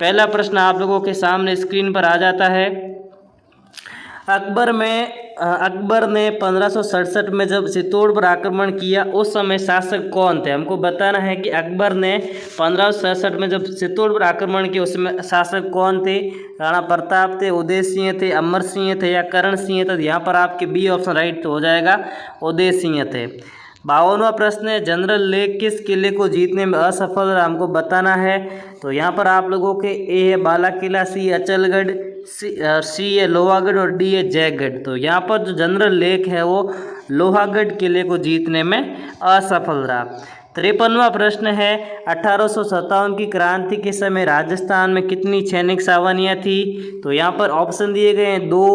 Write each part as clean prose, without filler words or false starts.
पहला प्रश्न आप लोगों के सामने स्क्रीन पर आ जाता है। अकबर ने 1567 में जब चित्तौड़ पर आक्रमण किया उस समय शासक कौन थे। हमको बताना है कि अकबर ने 1567 में जब चित्तौड़ पर आक्रमण किया उस समय शासक कौन थे। राणा प्रताप थे, उदय सिंह थे, अमर सिंह थे या करण सिंह थे। यहाँ पर आपके बी ऑप्शन राइट हो जाएगा, उदय सिंह थे। 52वां प्रश्न है, जनरल लेक किस किले को जीतने में असफल रहा। हमको बताना है। तो यहाँ पर आप लोगों के ए है बाला किला, सी अचलगढ़, सी है लोहागढ़ और डी है जयगढ़। तो यहाँ पर जो जनरल लेक है वो लोहागढ़ किले को जीतने में असफल रहा। 53वां प्रश्न है, 1857 की क्रांति के समय राजस्थान में कितनी सैनिक छावनियाँ थी। तो यहाँ पर ऑप्शन दिए गए हैं 2,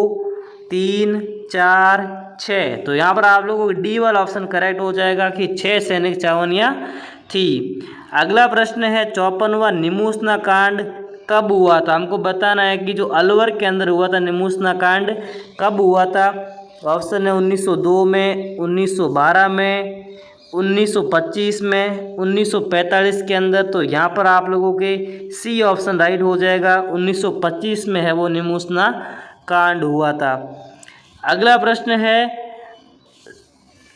3, 4, 6। तो यहाँ पर आप लोगों को डी वाला ऑप्शन करेक्ट हो जाएगा कि 6 सैनिक छावनियाँ थी। अगला प्रश्न है, 54वां निमूसना कांड कब हुआ था। हमको बताना है कि जो अलवर के अंदर हुआ था निमूसना कांड कब हुआ था। ऑप्शन है 1902 में, 1912 में, 1925 में, 1945 के अंदर। तो यहाँ पर आप लोगों के सी ऑप्शन राइट हो जाएगा, 1925 में है वो निमूसना कांड हुआ था। अगला प्रश्न है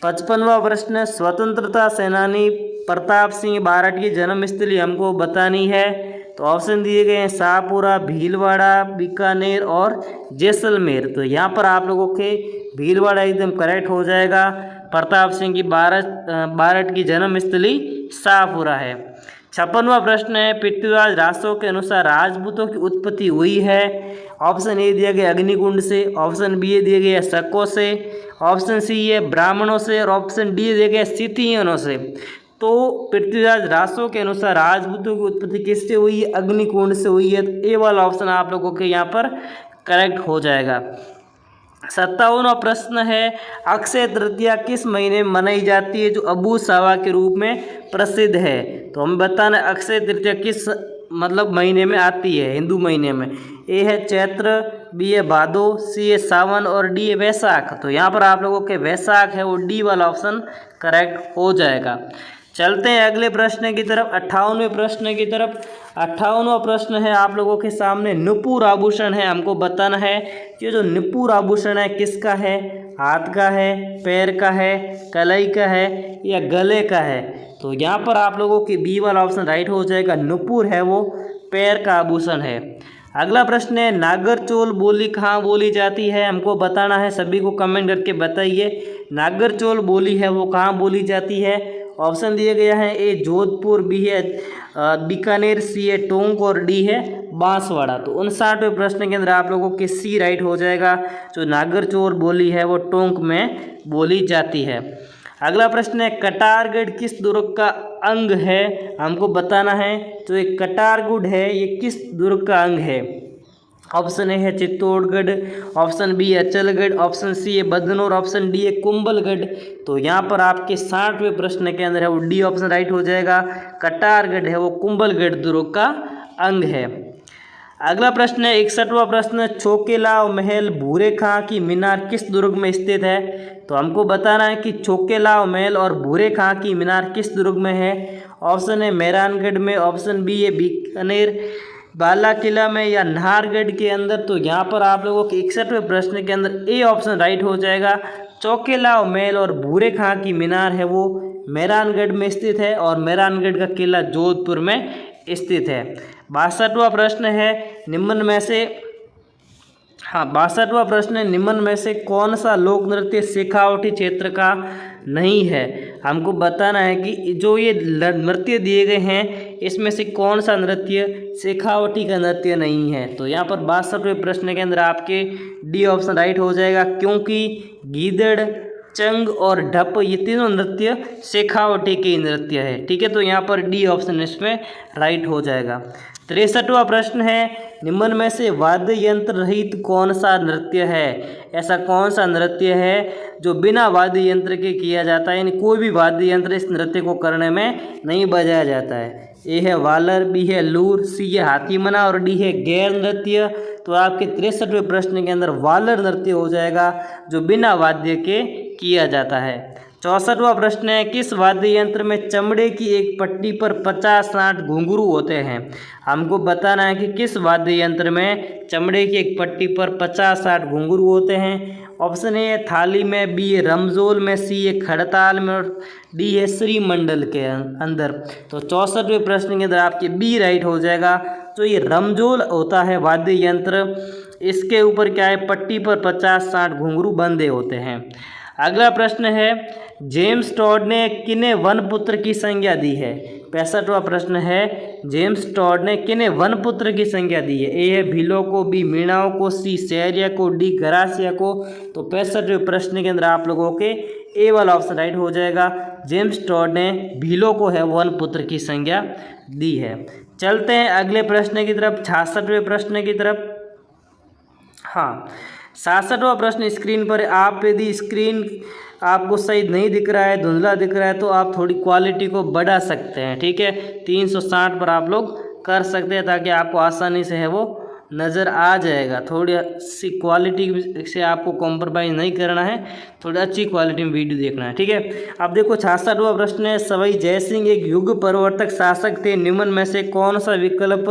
55वां प्रश्न, स्वतंत्रता सेनानी प्रताप सिंह बारठ की जन्मस्थली हमको बतानी है। तो ऑप्शन दिए गए हैं शाहपुरा, भीलवाड़ा, बीकानेर और जैसलमेर। तो यहाँ पर आप लोगों के भीलवाड़ा एकदम करेक्ट हो जाएगा। प्रताप सिंह की बारठ की जन्मस्थली शाहपुरा है। 56वां प्रश्न है, पृथ्वीराज रासो के अनुसार राजपूतों की उत्पत्ति हुई है। ऑप्शन ए दिया गया अग्निकुंड से, ऑप्शन बी दिया गया शकों से, ऑप्शन सी है ब्राह्मणों से और ऑप्शन डी दिया गया सिथियनों से। तो पृथ्वीराज रासो के अनुसार राजपूतों की उत्पत्ति किससे हुई है, अग्निकुंड से हुई है। तो ए वाला ऑप्शन आप लोगों के यहाँ पर करेक्ट हो जाएगा। 57वां प्रश्न है, अक्षय तृतीया किस महीने में मनाई जाती है जो अबू सावा के रूप में प्रसिद्ध है। तो हम बताना अक्षय तृतीया किस महीने में आती है हिंदू महीने में। ए है चैत्र, बी है भादो, सी है सावन और डी है वैशाख। तो यहाँ पर आप लोगों के वैशाख है वो डी वाला ऑप्शन करेक्ट हो जाएगा। चलते हैं अगले प्रश्न की तरफ, 58वें प्रश्न की तरफ। 58वां प्रश्न है आप लोगों के सामने, नुपुर आभूषण है। हमको बताना है कि जो नुपुर आभूषण है किसका है, हाथ का है, पैर का है, कलाई का है या गले का है। तो यहाँ पर आप लोगों की बी वाला ऑप्शन राइट हो जाएगा, नुपुर है वो पैर का आभूषण है। अगला प्रश्न है, नागरचोल बोली कहाँ बोली जाती है। हमको बताना है, सभी को कमेंट करके बताइए नागरचोल बोली है वो कहाँ बोली जाती है। ऑप्शन दिए गया है, ए जोधपुर, बी है बीकानेर, सी है टोंक और डी है बांसवाड़ा। तो 59वें प्रश्न के अंदर आप लोगों के सी राइट हो जाएगा। जो नागरचोल बोली है वो टोंक में बोली जाती है। अगला प्रश्न है, कटारगढ़ किस दुर्ग का अंग है। हमको बताना है तो एक कटारगढ़ है ये किस दुर्ग का अंग है। ऑप्शन ए है चित्तौड़गढ़, ऑप्शन बी है अचलगढ़, ऑप्शन सी है बदनौर, ऑप्शन डी है कुंभलगढ़। तो यहाँ पर आपके 60वें प्रश्न के अंदर है वो डी ऑप्शन राइट हो जाएगा, कटारगढ़ है वो कुंभलगढ़ दुर्ग का अंग है। अगला प्रश्न है 61वां प्रश्न, छोकेलाव महल भूरे खां की मीनार किस दुर्ग में स्थित है। तो हमको बताना है कि छोकेलाव महल और भूरे खां की मीनार किस दुर्ग में है। ऑप्शन है मेहरानगढ़ में, ऑप्शन बी है बीकानेर, बाला किला में या नाहरगढ़ के अंदर। तो यहाँ पर आप लोगों के 61वें प्रश्न के अंदर ए ऑप्शन राइट हो जाएगा, चौकेलाव महल और भूरे खां की मीनार है वो मेहरानगढ़ में स्थित है और मेहरानगढ़ का किला जोधपुर में स्थित है। 62वां प्रश्न है, निम्न में से 62वां प्रश्न है, निम्न में से कौन सा लोक नृत्य शेखावटी क्षेत्र का नहीं है। हमको बताना है कि जो ये नृत्य दिए गए हैं इसमें से कौन सा नृत्य शेखावटी का नृत्य नहीं है। तो यहाँ पर 62वें प्रश्न के अंदर आपके डी ऑप्शन राइट हो जाएगा, क्योंकि गीदड़, चंग और ढप ये तीनों नृत्य शेखावटी के नृत्य है। ठीक है, तो यहाँ पर डी ऑप्शन इसमें राइट हो जाएगा। 63वां प्रश्न है, निम्न में से वाद्य यंत्र रहित कौन सा नृत्य है। ऐसा कौन सा नृत्य है जो बिना वाद्य यंत्र के किया जाता है, यानी कोई भी वाद्य यंत्र इस नृत्य को करने में नहीं बजाया जाता है। ए है वालर, बी है लूर, सी है हाथीमना और डी है गैर नृत्य। तो आपके 63वें प्रश्न के अंदर वालर नृत्य हो जाएगा जो बिना वाद्य के किया जाता है। 64वां प्रश्न है, किस वाद्य यंत्र में चमड़े की एक पट्टी पर 50-60 घुंघरू होते हैं? हमको बताना है कि किस वाद्य यंत्र में चमड़े की एक पट्टी पर 50-60 घुंघरू होते हैं। ऑप्शन ए है थाली में, बी है रमजोल में, सी है खड़ताल में और डी है श्रीमंडल के अंदर। तो 64वें प्रश्न के अंदर आपके बी राइट हो जाएगा। तो ये रमजोल होता है वाद्य यंत्र, इसके ऊपर क्या है, पट्टी पर 50-60 घुंघरू बंधे होते हैं। अगला प्रश्न है, जेम्स टॉड ने किन्हें वनपुत्र की संज्ञा दी है? 65वां प्रश्न है, जेम्स टॉड ने किन्हें वनपुत्र की संज्ञा दी है? ए है भीलों को, बी मीणाओं को, सी शहरिया को, डी गरासिया को। तो 65वें प्रश्न के अंदर आप लोगों के ए वाला ऑप्शन राइट हो जाएगा। जेम्स टॉड ने भीलों को है वनपुत्र की संज्ञा दी है। चलते हैं अगले प्रश्न की तरफ, 66वें प्रश्न की तरफ। हाँ, 67वां प्रश्न स्क्रीन पर। आप यदि स्क्रीन आपको सही नहीं दिख रहा है, धुंधला दिख रहा है, तो आप थोड़ी क्वालिटी को बढ़ा सकते हैं, ठीक है। 360 पर आप लोग कर सकते हैं ताकि आपको आसानी से है वो नज़र आ जाएगा। थोड़ी सी क्वालिटी से आपको कॉम्प्रोमाइज़ नहीं करना है, थोड़ी अच्छी क्वालिटी में वीडियो देखना है, ठीक है। अब देखो 66वां प्रश्न है, सवाई जयसिंह एक युग परिवर्तक शासक थे, निम्न में से कौन सा विकल्प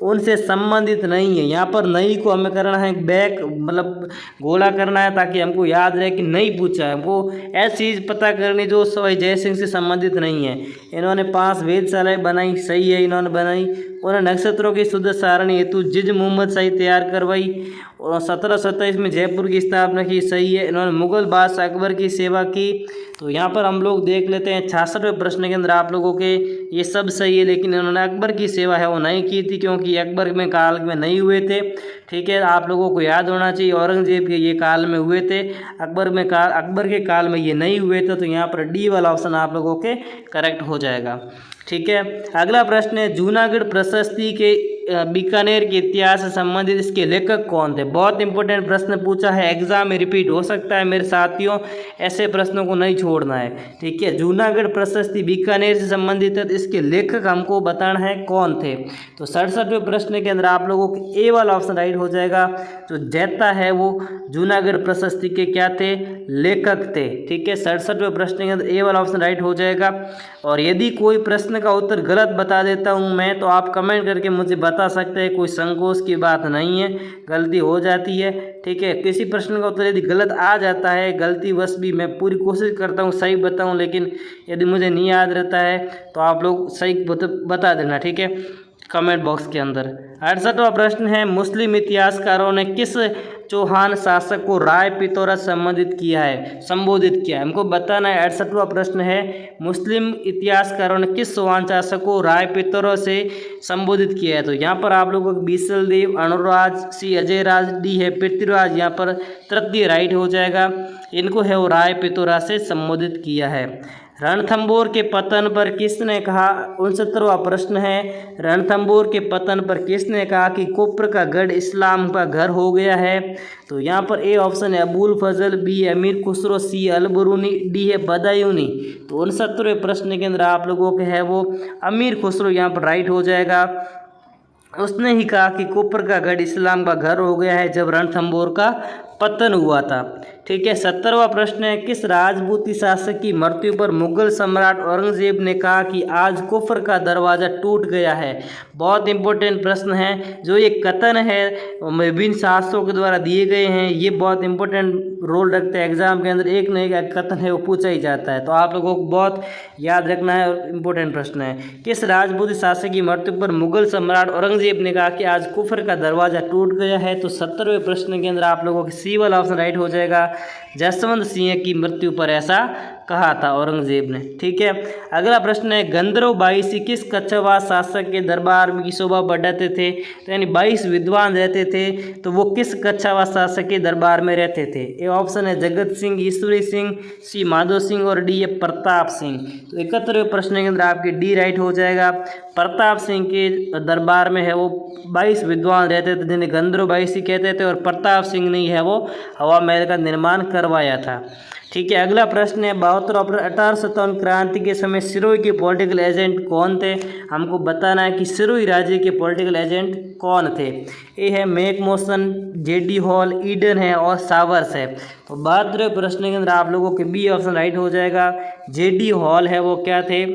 उनसे संबंधित नहीं है? यहाँ पर नहीं को हमें करना है बैक, मतलब गोला करना है ताकि हमको याद रहे कि नहीं पूछा है। हमको ऐसी चीज़ पता करनी जो सवाई जयसिंह से संबंधित नहीं है। इन्होंने 5 वेधशालाएँ बनाई, सही है, इन्होंने बनाई। उन्होंने नक्षत्रों की शुद्ध सारणी हेतु जिज मोहम्मद शाही तैयार करवाई और 1727 में जयपुर की स्थापना की, सही है। इन्होंने मुगल बादशाह अकबर की सेवा की। तो यहाँ पर हम लोग देख लेते हैं 66वें प्रश्न के अंदर आप लोगों के ये सब सही है, लेकिन इन्होंने अकबर की सेवा है वो नहीं की थी क्योंकि अकबर में काल में नहीं हुए थे, ठीक है। आप लोगों को याद होना चाहिए औरंगजेब के ये काल में हुए थे, अकबर के काल में ये नहीं हुए थे। तो यहाँ पर डी वाला ऑप्शन आप लोगों के करेक्ट हो जाएगा, ठीक है। अगला प्रश्न है, जूनागढ़ प्रशस्ति के बीकानेर के इतिहास से संबंधित इसके लेखक कौन थे? बहुत इंपॉर्टेंट प्रश्न पूछा है, एग्जाम में रिपीट हो सकता है मेरे साथियों, ऐसे प्रश्नों को नहीं छोड़ना है, ठीक है। जूनागढ़ प्रशस्ति बीकानेर से संबंधित है, तो इसके लेखक हमको बताना है कौन थे। तो 67वें प्रश्न के अंदर आप लोगों को ए वाला ऑप्शन राइट हो जाएगा। जो जैता है वो जूनागढ़ प्रशस्ति के क्या थे? लेखक थे, ठीक है। 67वें प्रश्न के अंदर ए वाला ऑप्शन राइट हो जाएगा। और यदि कोई प्रश्न का उत्तर गलत बता देता हूं मैं, तो आप कमेंट करके मुझे बता सकते हैं, कोई संकोच की बात नहीं है, गलती हो जाती है, ठीक है। किसी प्रश्न का उत्तर यदि गलत आ जाता है, गलती वश भी, मैं पूरी कोशिश करता हूं सही बताऊं, लेकिन यदि मुझे नहीं याद रहता है तो आप लोग सही बता देना, ठीक है, कमेंट बॉक्स के अंदर। 68वां प्रश्न है, मुस्लिम इतिहासकारों ने किस चौहान शासक को राय पिथौरा संबोधित किया है? हमको बताना है। 68वां प्रश्न है, मुस्लिम इतिहासकारों ने किस चौहान शासक को राय पिथौरा से संबोधित किया है? तो यहाँ पर आप लोगों को बीसल देव, अनुराज, सी अजय राज, डी है पृथ्वीराज, यहाँ पर तृतीय राइट हो जाएगा। इनको है वो राय पिथौरा से संबोधित किया है। रणथंभौर के पतन पर किसने कहा? 69वां प्रश्न है, रणथंभौर के पतन पर किसने कहा कि कुफ्र का गढ़ इस्लाम का घर हो गया है? तो यहाँ पर ए ऑप्शन है अबुल फजल, बी अमीर खुसरो, सी अलबरूनी, डी है बदायूनी। तो 69वें प्रश्न के अंदर आप लोगों के है वो अमीर खुसरो यहाँ पर राइट हो जाएगा। उसने ही कहा कि कुफ्र का गढ़ इस्लाम का घर हो गया है जब रणथंभौर का पतन हुआ था, ठीक है। 70वां प्रश्न है, किस राजपूती शासक की मृत्यु पर मुगल सम्राट औरंगजेब ने कहा कि आज कुफ्र का दरवाज़ा टूट गया है? बहुत इंपॉर्टेंट प्रश्न है। जो ये कथन है विभिन्न शासकों के द्वारा दिए गए हैं, ये बहुत इंपॉर्टेंट रोल रखते हैं एग्जाम के अंदर, एक न एक कथन है वो पूछा ही जाता है, तो आप लोगों को बहुत याद रखना है और इम्पोर्टेंट प्रश्न है। किस राजपूती शासक की मृत्यु पर मुगल सम्राट औरंगजेब ने कहा कि आज कुफ्र का दरवाज़ा टूट गया है? तो 70वें प्रश्न के अंदर आप लोगों के सी वाला ऑप्शन राइट हो जाएगा। जसवंत सिंह की मृत्यु पर ऐसा कहा था औरंगजेब ने, ठीक है। अगला प्रश्न है, गंधर्व 22 किस कच्छावास शासक के दरबार में की शोभा बढ़ाते थे? तो यानी 22 विद्वान रहते थे, तो वो किस कच्छावास शासक के दरबार में रहते थे? ये ऑप्शन है जगत सिंह, ईश्वरी सिंह, सी माधो सिंह और डी है प्रताप सिंह। तो 71वें प्रश्न के अंदर आपके डी राइट हो जाएगा। प्रताप सिंह के दरबार में है वो 22 विद्वान रहते थे जिन्हें गंधर्व 22 कहते थे, और प्रताप सिंह ने है वो हवा महल का निर्माण करवाया था, ठीक है, अगला प्रश्न है 72 अप्रैल 1857 क्रांति के समय सिरोही के पॉलिटिकल एजेंट कौन थे। हमको बताना है कि सिरोही राज्य के पॉलिटिकल एजेंट कौन थे। ए है मैकमोहन, जेडी हॉल, ईडन है और सावर्स है। तो 72वें प्रश्न के अंदर आप लोगों के बी ऑप्शन राइट हो जाएगा। जेडी हॉल है वो क्या थे,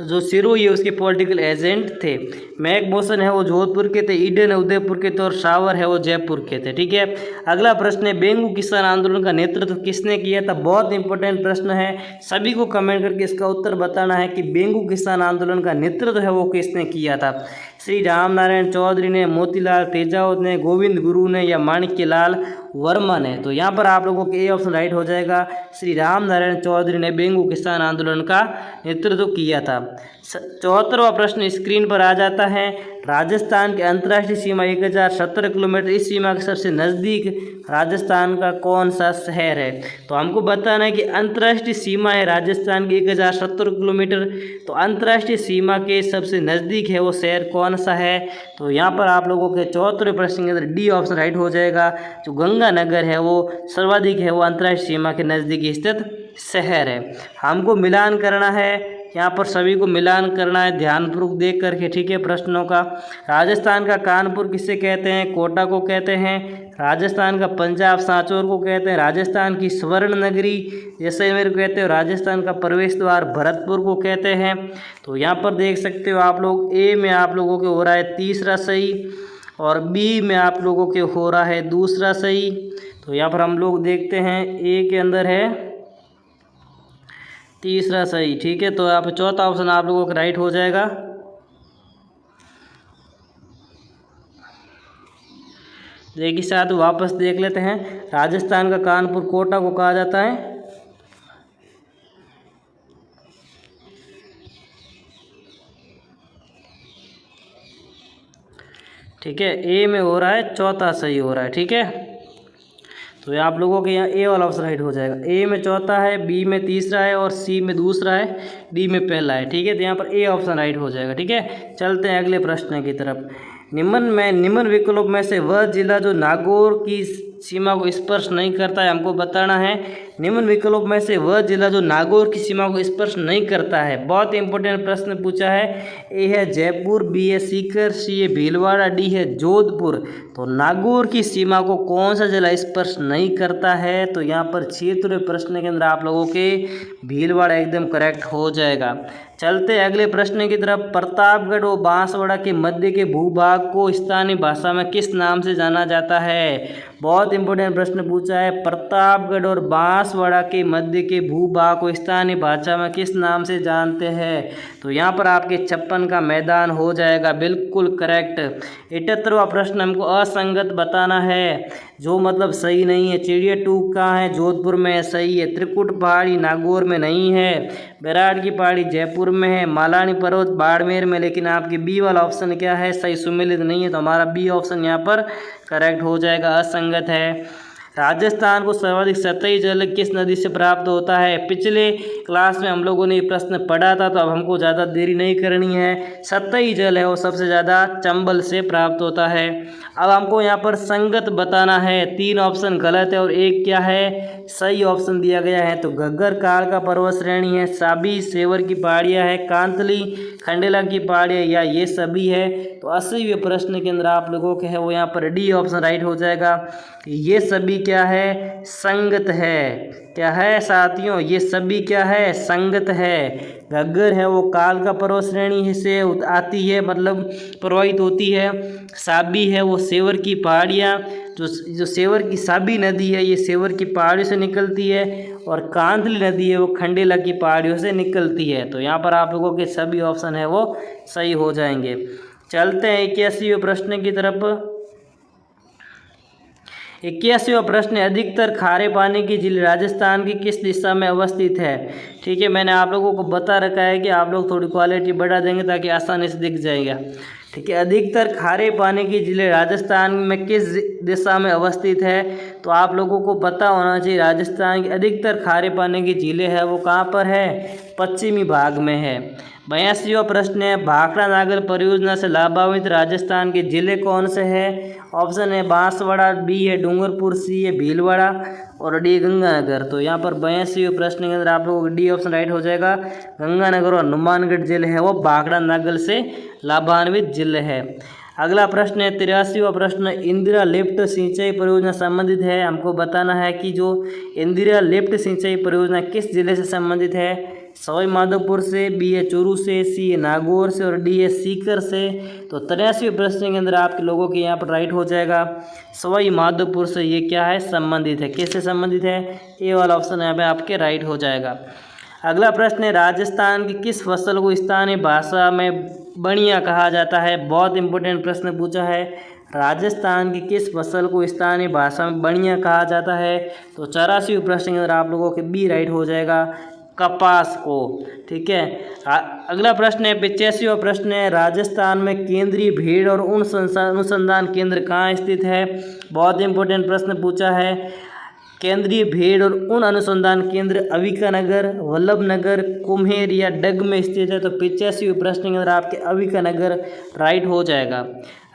जो सिरोही है उसके पॉलिटिकल एजेंट थे। मैकमोहन है वो जोधपुर के थे, ईडन है उदयपुर के थे और सावर है वो जयपुर के थे। ठीक है, अगला प्रश्न है बेंगू किसान आंदोलन का नेतृत्व किसने किया था। बहुत इंपॉर्टेंट प्रश्न है, सभी को कमेंट करके इसका उत्तर बताना है कि बेंगू किसान आंदोलन का नेतृत्व है वो किसने किया था। श्री राम नारायण चौधरी ने, मोतीलाल तेजावत ने, गोविंद गुरु ने या माणिक्य लाल वर्मा ने। तो यहाँ पर आप लोगों के ए ऑप्शन राइट हो जाएगा। श्री राम नारायण चौधरी ने बेंगू किसान आंदोलन का नेतृत्व किया था। 74वां प्रश्न स्क्रीन पर आ जाता है। राजस्थान की अंतर्राष्ट्रीय सीमा 1017 किलोमीटर, इस सीमा के सबसे नज़दीक राजस्थान का कौन सा शहर है। तो हमको बताना है कि अंतर्राष्ट्रीय सीमा है राजस्थान की 1017 किलोमीटर, तो अंतर्राष्ट्रीय सीमा के सबसे नज़दीक है वो शहर कौन सा है। तो यहाँ पर आप लोगों के 74वें प्रश्न के अंदर डी ऑप्शन राइट हो जाएगा। जो गंगानगर है वो सर्वाधिक है वो अंतर्राष्ट्रीय सीमा के नज़दीक स्थित शहर है। हमको मिलान करना है, यहाँ पर सभी को मिलान करना है ध्यानपूर्वक देख करके। ठीक है, प्रश्नों का राजस्थान का कानपुर किसे कहते हैं, कोटा को कहते हैं। राजस्थान का पंजाब सांचौर को कहते हैं। राजस्थान की स्वर्ण नगरी जैसलमेर को कहते हैं। राजस्थान का प्रवेश द्वार भरतपुर को कहते हैं। तो यहाँ पर देख सकते हो आप लोग, ए में आप लोगों के हो रहा है तीसरा सही और बी में आप लोगों के हो रहा है दूसरा सही। तो यहाँ पर हम लोग देखते हैं ए के अंदर है तीसरा सही। ठीक है, तो यहाँ पर चौथा ऑप्शन आप लोगों का राइट हो जाएगा। देखिए साथ वापस देख लेते हैं। राजस्थान का कानपुर कोटा को कहा जाता है। ठीक है, ए में हो रहा है चौथा सही हो रहा है। ठीक है, तो ये आप लोगों के यहाँ ए वाला ऑप्शन राइट हो जाएगा। ए में चौथा है, बी में तीसरा है और सी में दूसरा है, डी में पहला है। ठीक है, तो यहाँ पर ए ऑप्शन राइट हो जाएगा। ठीक है, चलते हैं अगले प्रश्न की तरफ। निम्न विकल्प में से वह जिला जो नागौर की सीमा को स्पर्श नहीं करता है, हमको बताना है। निम्न विकल्प में से वह जिला जो नागौर की सीमा को स्पर्श नहीं करता है। बहुत इंपॉर्टेंट प्रश्न पूछा है। ए है जयपुर, बी है सीकर, सी है भीलवाड़ा, डी है जोधपुर। तो नागौर की सीमा को कौन सा जिला स्पर्श नहीं करता है। तो यहाँ पर 76वें प्रश्न के अंदर आप लोगों के भीलवाड़ा एकदम करेक्ट हो जाएगा। चलते अगले प्रश्न की तरफ। प्रतापगढ़ व बांसवाड़ा के मध्य के भूभाग को स्थानीय भाषा में किस नाम से जाना जाता है। बहुत इंपॉर्टेंट प्रश्न पूछा है। प्रतापगढ़ और बांसवाड़ा के मध्य के भूभाग को स्थानीय भाषा में किस नाम से जानते हैं। तो यहाँ पर आपके 56 का मैदान हो जाएगा, बिल्कुल करेक्ट। 78वां प्रश्न हमको असंगत बताना है, जो मतलब सही नहीं है। चिड़िया टूक कहाँ है, जोधपुर में है, सही है। त्रिकुट पहाड़ी नागौर में नहीं है। बैराड़ की पहाड़ी जयपुर में है। मालानी पर्वत बाड़मेर में, लेकिन आपके बी वाला ऑप्शन क्या है, सही सुमेलित नहीं है। तो हमारा बी ऑप्शन यहाँ पर करेक्ट हो जाएगा, असंगत है। राजस्थान को सर्वाधिक सतही जल किस नदी से प्राप्त होता है। पिछले क्लास में हम लोगों ने ये प्रश्न पढ़ा था, तो अब हमको ज़्यादा देरी नहीं करनी है। सतही जल है वो सबसे ज़्यादा चंबल से प्राप्त होता है। अब हमको यहाँ पर संगत बताना है। 3 ऑप्शन गलत है और एक क्या है, सही ऑप्शन दिया गया है। तो घग्गर काल का पर्वत श्रेणी है, साबी सेवर की पहाड़ियाँ है, कांतली खंडेला की पहाड़ियाँ, या ये सभी है। तो 80वें प्रश्न के अंदर आप लोगों के है वो यहाँ पर डी ऑप्शन राइट हो जाएगा। ये सभी क्या है, संगत है। क्या है साथियों, ये सभी क्या है, संगत है। घग्गर है वो काल का पर्वत श्रेणी से आती है, मतलब प्रवाहित होती है। साबी है वो सेवर की पहाड़ियाँ, जो सेवर की साबी नदी है ये सेवर की पहाड़ियों से निकलती है। और कांतली नदी है वो खंडेला की पहाड़ियों से निकलती है। तो यहाँ पर आप लोगों के सभी ऑप्शन है वो सही हो जाएंगे। चलते हैं 81वें प्रश्न की तरफ। 81वां प्रश्न, अधिकतर खारे पानी की झील राजस्थान की किस दिशा में अवस्थित है। ठीक है, मैंने आप लोगों को बता रखा है कि आप लोग थोड़ी क्वालिटी बढ़ा देंगे ताकि आसानी से दिख जाएगा। ठीक है, अधिकतर खारे पानी की झीलें राजस्थान में किस दिशा में अवस्थित है। तो आप लोगों को पता होना चाहिए, राजस्थान की अधिकतर खारे पानी की झीलें है वो कहाँ पर है, पश्चिमी भाग में है। 82वां प्रश्न है, भाखड़ा नागल परियोजना से लाभान्वित राजस्थान के जिले कौन से हैं? ऑप्शन है बांसवाड़ा, बी है डूंगरपुर, सी है भीलवाड़ा और डी गंगानगर। तो यहाँ पर 82वें प्रश्न के अंदर आप लोगों को डी ऑप्शन राइट हो जाएगा। गंगानगर और हनुमानगढ़ जिले है वो भाखड़ा नागल से लाभान्वित जिले है। अगला प्रश्न है 83वां प्रश्न, इंदिरा लिफ्ट सिंचाई परियोजना संबंधित है। हमको बताना है कि जो इंदिरा लिफ्ट सिंचाई परियोजना किस जिले से संबंधित है? सवाई माधोपुर से, बी है चूरू से, सी है नागौर से और डी है सीकर से। तो 83वें प्रश्न के अंदर आपके लोगों के यहाँ पर राइट हो जाएगा सवाई माधोपुर से। ये क्या है? संबंधित है। किससे संबंधित है? ए वाला ऑप्शन यहाँ पे आपके राइट हो जाएगा। अगला प्रश्न है, राजस्थान की किस फसल को स्थानीय भाषा में बणिया कहा जाता है? बहुत इंपॉर्टेंट प्रश्न पूछा है। राजस्थान की किस फसल को स्थानीय भाषा में बणिया कहा जाता है? तो 84वें प्रश्न के अंदर आप लोगों के बी राइट हो जाएगा, कपास को। ठीक है। अगला प्रश्न है 85वां प्रश्न है, राजस्थान में केंद्रीय भेड़ और ऊन अनुसंधान केंद्र कहाँ स्थित है? बहुत इंपॉर्टेंट प्रश्न पूछा है। केंद्रीय भेड़ और ऊन अनुसंधान केंद्र अविकानगर, वल्लभनगर, कुम्हेर या डग में स्थित है। तो 85वें प्रश्न के अंदर आपके अविकानगर राइट हो जाएगा।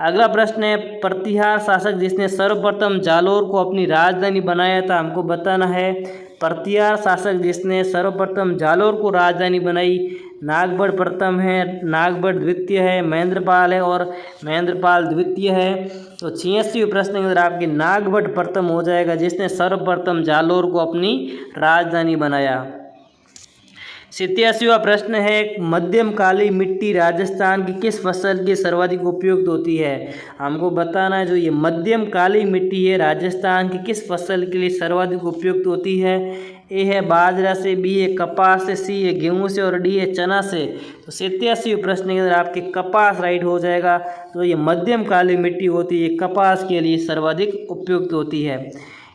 अगला प्रश्न है, प्रतिहार शासक जिसने सर्वप्रथम जालोर को अपनी राजधानी बनाया था, हमको बताना है। प्रतिहार शासक जिसने सर्वप्रथम जालोर को राजधानी बनाई, नागबड़ प्रथम है, नागबड़ द्वितीय है, महेंद्रपाल है और महेंद्रपाल द्वितीय है। तो 86वें प्रश्न के अंदर आपके नागबड़ प्रथम हो जाएगा, जिसने सर्वप्रथम जालोर को अपनी राजधानी बनाया। 87वां प्रश्न है, मध्यम काली मिट्टी राजस्थान की किस फसल की सर्वाधिक उपयुक्त होती है? हमको बताना है जो ये मध्यम काली मिट्टी है राजस्थान की किस फसल के लिए सर्वाधिक उपयुक्त होती है? ए है बाजरा से, बी है कपास से, सी है गेहूं से और डी है चना से। तो 87वें प्रश्न के अंदर आपके कपास राइट हो जाएगा। तो ये मध्यम काली मिट्टी होती है, कपास के लिए सर्वाधिक उपयुक्त होती है।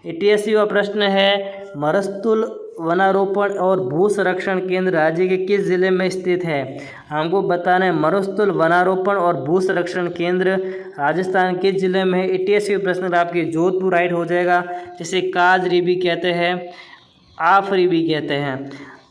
88वां प्रश्न है, मरुस्थल वनारोपण और भू संरक्षण केंद्र राज्य के किस जिले में स्थित है? हमको बताना है मरुस्थल वनारोपण और भू संरक्षण केंद्र राजस्थान किस जिले में है? 88वें प्रश्न आपके जोधपुर राइट हो जाएगा, जिसे काजरी भी कहते हैं, आफरी भी कहते हैं।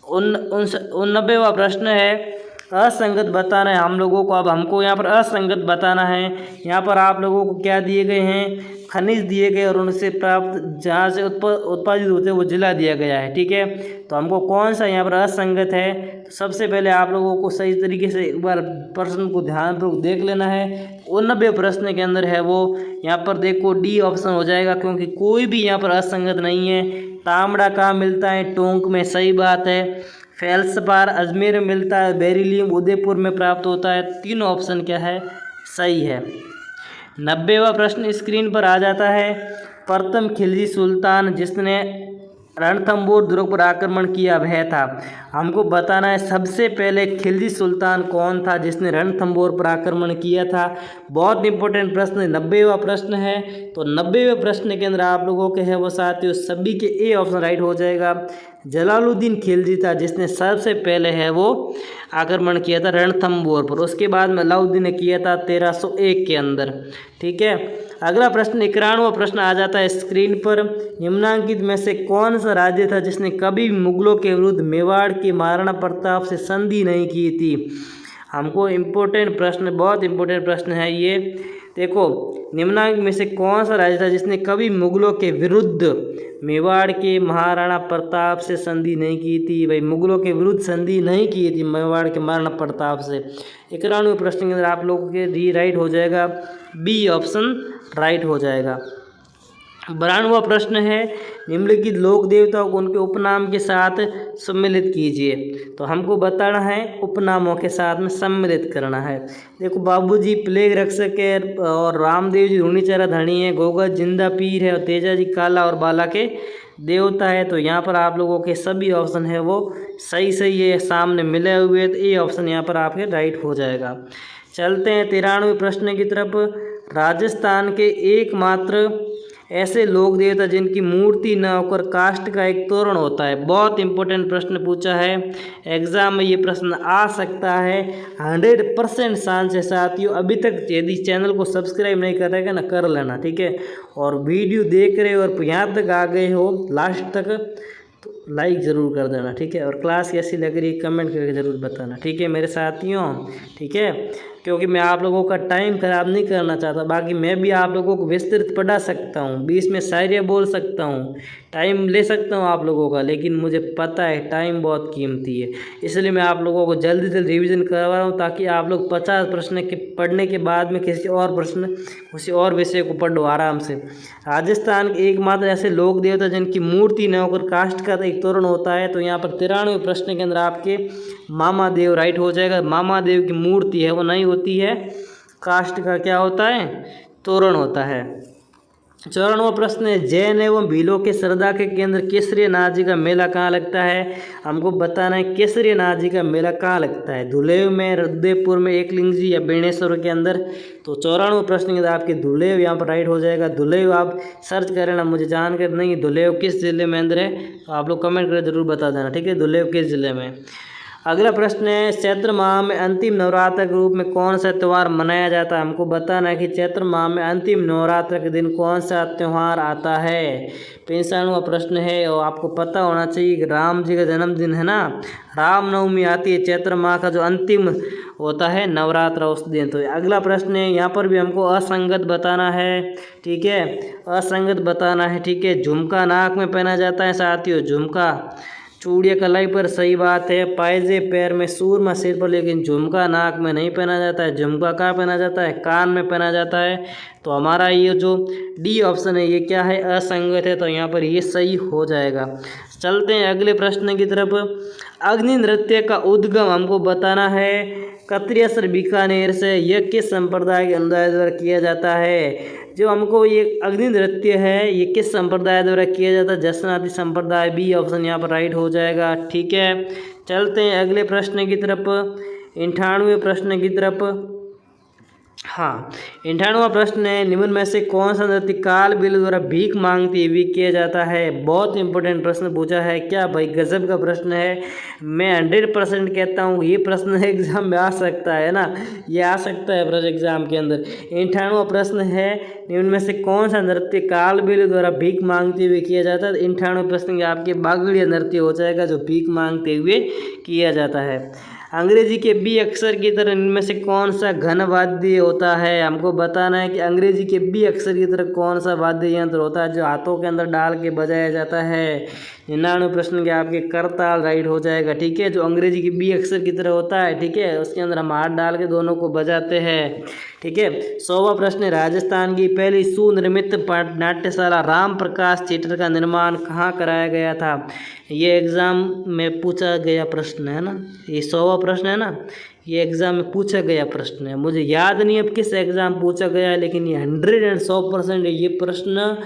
89वां प्रश्न है, असंगत बताना है हम लोगों को। अब हमको यहाँ पर असंगत बताना है। यहाँ पर आप लोगों को क्या दिए गए हैं? खनिज दिए गए और उनसे प्राप्त जहाँ से उत्पादित होते हैं वो जिला दिया गया है। ठीक है। तो हमको कौन सा यहाँ पर असंगत है? तो सबसे पहले आप लोगों को सही तरीके से एक बार प्रश्न को ध्यानपूर्वक देख लेना है। 89वें प्रश्न के अंदर है वो, यहाँ पर देखो डी ऑप्शन हो जाएगा, क्योंकि कोई भी यहाँ पर असंगत नहीं है। तांबड़ा कहाँ मिलता है? टोंक में, सही बात है। फेल्सपार अजमेर में मिलता है, बेरिलियम उदयपुर में प्राप्त होता है। तीनों ऑप्शन क्या है? सही है। 90वां प्रश्न स्क्रीन पर आ जाता है, प्रथम खिलजी सुल्तान जिसने रणथंबोर दुर्ग पर आक्रमण किया वह था। हमको बताना है सबसे पहले खिलजी सुल्तान कौन था जिसने रणथंबोर पर आक्रमण किया था। बहुत इंपॉर्टेंट प्रश्न 90वां प्रश्न है। तो 90वें प्रश्न के अंदर आप लोगों के है वो साथियों सभी के ए ऑप्शन राइट हो जाएगा। जलालुद्दीन खिलजी था जिसने सबसे पहले है वो आक्रमण किया था रणथंबोर पर। उसके बाद में अलाउद्दीन ने किया था 1301 के अंदर। ठीक है। अगला प्रश्न 91वां प्रश्न आ जाता है स्क्रीन पर, निम्नांकित में से कौन सा राज्य था जिसने कभी मुगलों के विरुद्ध मेवाड़ के महाराणा प्रताप से संधि नहीं की थी? हमको इम्पोर्टेंट प्रश्न, बहुत इंपॉर्टेंट प्रश्न है ये। देखो, निम्नांक में से कौन सा राज्य था जिसने कभी मुगलों के विरुद्ध मेवाड़ के महाराणा प्रताप से संधि नहीं की थी? भाई मुगलों के विरुद्ध संधि नहीं की थी मेवाड़ के महाराणा प्रताप से। 91वें प्रश्न के अंदर आप लोगों के डी राइट हो जाएगा, बी ऑप्शन राइट हो जाएगा। 92वां प्रश्न है, निम्नलिखित लोक देवताओं को उनके उपनाम के साथ सम्मिलित कीजिए। तो हमको बताना है उपनामों के साथ में सम्मिलित करना है। देखो, बाबूजी प्लेग रक्षक है और रामदेव जी रूणीचरा धनी है, गोगा जिंदा पीर है और तेजा जी काला और बाला के देवता है। तो यहाँ पर आप लोगों के सभी ऑप्शन है वो सही है, सामने मिले हुए। तो ये ऑप्शन यहाँ पर आपके राइट हो जाएगा। चलते हैं 93वें प्रश्न की तरफ। राजस्थान के एकमात्र ऐसे लोक देवता जिनकी मूर्ति न होकर काष्ठ का एक तोरण होता है। बहुत इंपॉर्टेंट प्रश्न पूछा है, एग्जाम में ये प्रश्न आ सकता है। 100% चांस है साथियों। अभी तक यदि चैनल को सब्सक्राइब नहीं कर रहे ना, कर लेना। ठीक है। और वीडियो देख रहे हो और यहाँ तक आ गए हो लास्ट तक, तो लाइक ज़रूर कर देना, ठीक है। और क्लास कैसी लग रही है कमेंट करके ज़रूर बताना, ठीक है मेरे साथियों, ठीक है। क्योंकि मैं आप लोगों का टाइम ख़राब नहीं करना चाहता। बाकी मैं भी आप लोगों को विस्तृत पढ़ा सकता हूँ, बीच में शायरियाँ बोल सकता हूँ, टाइम ले सकता हूँ आप लोगों का, लेकिन मुझे पता है टाइम बहुत कीमती है, इसलिए मैं आप लोगों को जल्दी से रिवीजन करवा रहा हूँ, ताकि आप लोग 50 प्रश्न के पढ़ने के बाद में किसी और विषय को पढ़ो आराम से। राजस्थान के एकमात्र ऐसे लोक देवता जिनकी मूर्ति न होकर काष्ठ का एक तोरण होता है, तो यहाँ पर 93 प्रश्न के अंदर आपके मामादेव राइट हो जाएगा। मामादेव की मूर्ति है वो नहीं होती है, काष्ठ का क्या होता है, तोरण होता है। 94वां प्रश्न है, जैन एवं भीलों के श्रद्धा के केंद्र केसरिया नाथ जी का मेला कहाँ लगता है? हमको बताना है केसरिया नाथ जी का मेला कहाँ लगता है, धुलेव में, उदयपुर में, एकलिंग जी या बेणेश्वर के अंदर। तो 94वां प्रश्न के अंदर आपके धुलेव यहाँ पर राइट हो जाएगा। धुलेव आप सर्च करें ना, मुझे जानकर नहीं धुलेव किस जिले में अंदर है, तो आप लोग कमेंट करके जरूर बता देना, ठीक है, धुलेव किस जिले में। अगला प्रश्न है, चैत्र माह में अंतिम नवरात्र के रूप में कौन सा त्यौहार मनाया जाता है? हमको बताना है कि चैत्र माह में अंतिम नवरात्र के दिन कौन सा त्यौहार आता है। 95वां प्रश्न है, और आपको पता होना चाहिए कि राम जी का जन्मदिन है ना, रामनवमी आती है चैत्र माह का जो अंतिम होता है नवरात्र उस दिन। तो अगला प्रश्न है, यहाँ पर भी हमको असंगत बताना है, ठीक है, असंगत बताना है, ठीक है। झुमका नाक में पहना जाता है साथियों, झुमका, चूड़िया कलाई पर सही बात है, पायजे पैर में, सूरमा सिर पर, लेकिन झुमका नाक में नहीं पहना जाता है। झुमका कहाँ पहना जाता है? कान में पहना जाता है। तो हमारा ये जो डी ऑप्शन है ये क्या है? असंगत है, तो यहाँ पर ये सही हो जाएगा। चलते हैं अगले प्रश्न की तरफ। अग्नि नृत्य का उद्गम हमको बताना है कत्रियासर बीकानेर से, यह किस संप्रदाय के अनुदाय द्वारा किया जाता है? जो हमको ये अग्नि नृत्य है ये किस संप्रदाय द्वारा किया जाता है? जसनाती संप्रदाय, बी ऑप्शन यहाँ पर राइट हो जाएगा, ठीक है। चलते हैं अगले प्रश्न की तरफ, 98वें प्रश्न की तरफ। हाँ, 98वां प्रश्न है, निम्न में से कौन सा नृत्य काल बिल द्वारा भीख मांगते हुए किया जाता है? बहुत इंपॉर्टेंट प्रश्न पूछा है, क्या भाई गजब का प्रश्न है। मैं 100% कहता हूँ ये प्रश्न एग्जाम में आ सकता है ना, ये आ सकता है प्रश्न एग्जाम के अंदर। 98वां प्रश्न है, निम्न में से कौन सा नृत्य काल बिल द्वारा भीख मांगते हुए किया जाता है? 98वें प्रश्न के आपके बागड़िया नृत्य हो जाएगा जो भीख मांगते हुए किया जाता है। अंग्रेजी के बी अक्षर की तरह इनमें से कौन सा घन वाद्य होता है? हमको बताना है कि अंग्रेजी के बी अक्षर की तरह कौन सा वाद्य यंत्र होता है जो हाथों के अंदर डाल के बजाया जाता है। 99 प्रश्न के आपके करताल राइट हो जाएगा, ठीक है, जो अंग्रेजी की बी अक्षर की तरह होता है, ठीक है, उसके अंदर हम हाथ डाल के दोनों को बजाते हैं, ठीक है। 100वां प्रश्न, राजस्थान की पहली सुनिर्मित नाट्यशाला राम प्रकाश थिएटर का निर्माण कहाँ कराया गया था? ये एग्ज़ाम में पूछा गया प्रश्न है ना, ये 100वां प्रश्न है ना, ये एग्ज़ाम में पूछा गया प्रश्न है। मुझे याद नहीं अब किस एग्ज़ाम पूछा गया है, लेकिन ये 100% ये प्रश्न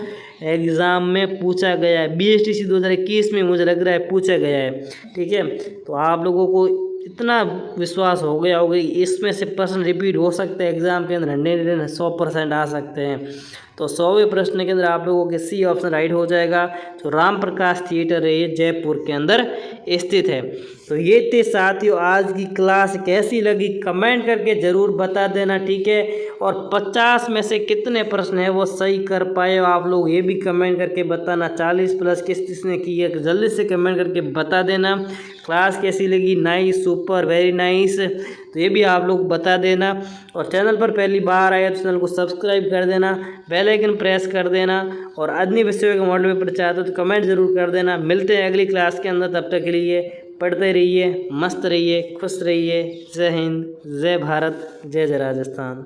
एग्ज़ाम में पूछा गया है। BSTC 2021 में मुझे लग रहा है पूछा गया है, ठीक है। तो आप लोगों को इतना विश्वास हो गया होगा इसमें से प्रश्न रिपीट हो सकते हैं एग्ज़ाम के अंदर, 100% आ सकते हैं। तो 100वें प्रश्न के अंदर आप लोगों के सी ऑप्शन राइट हो जाएगा। तो राम प्रकाश थिएटर है ये जयपुर के अंदर स्थित है। तो ये थे साथियों आज की क्लास, कैसी लगी कमेंट करके ज़रूर बता देना, ठीक है। और 50 में से कितने प्रश्न हैं वो सही कर पाए आप लोग ये भी कमेंट करके बताना। 40+ किसने की है जल्दी से कमेंट करके बता देना। क्लास कैसी लगी? नाइस, सुपर, वेरी नाइस, तो ये भी आप लोग बता देना। और चैनल पर पहली बार आए तो चैनल को सब्सक्राइब कर देना, बेल आइकन प्रेस कर देना, और अन्य विषयों के मॉडल पेपर चाहते हो तो कमेंट जरूर कर देना। मिलते हैं अगली क्लास के अंदर, तब तक के लिए पढ़ते रहिए, मस्त रहिए, खुश रहिए। जय हिंद, जय भारत, जय जय राजस्थान।